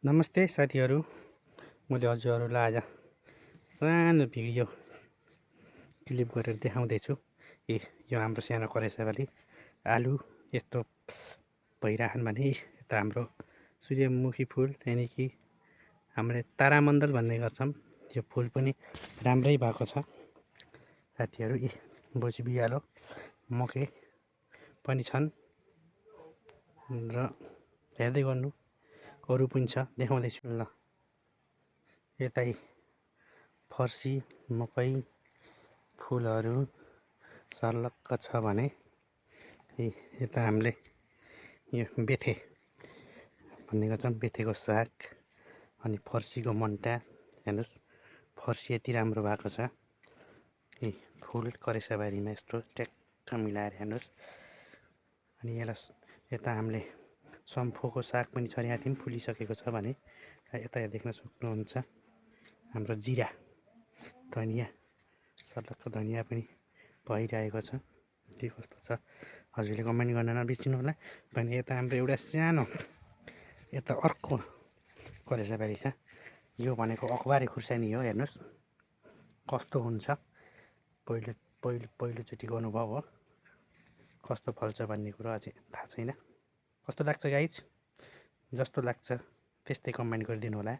नमस्ते साथीहरू, मैले हजुरहरूलाई आज सानो भिडियो क्लिप गरेर देखाउँदैछु। यो हाम्रो सानो करेसाबाली आलु यस्तो भइरहन् भने यता हाम्रो सूर्यमुखी फुल, त्यहाँदेखि हामीले तारामण्डल भन्ने गर्छौँ, त्यो फुल पनि राम्रै भएको छ साथीहरू। बोजी बिहालो मकै पनि छन् र हेर्दै गर्नु, अरू पनि छ देखाउँदैछु ल। यतै फर्सी मकै फुलहरू सर्लक्क छ भने यता हामीले यो बेथे भन्ने गर्छौँ, बेथेको साग अनि फर्सीको मन्टा। हेर्नुहोस् फर्सी यति राम्रो भएको छ, फुल करेसाबारीमा यस्तो ट्याक्क मिलाएर हेर्नुहोस्। अनि यसलाई यता हामीले सम्फोको साग पनि छ, यहाँ पनि फुलिसकेको छ भने यता देख्न सक्नुहुन्छ। हाम्रो जिरा धनियाँ सर्लक्क धनियाँ पनि भइरहेको छ, के कस्तो छ हजुरले कमेन्ट गर्न नबिर्सिनु होला। भने यता हाम्रो एउटा सानो यता अर्को करेसाबारी छ, यो भनेको अखबारे खुर्सानी हो। हेर्नुहोस् कस्तो हुन्छ, पहिलोचोटि गर्नुभयो हो, कस्तो फल्छ भन्ने कुरो अझै थाहा छैन। कस्तो लाग्छ गाइज? जस्तो लाग्छ त्यस्तै कमेन्ट गरिदिनु होला।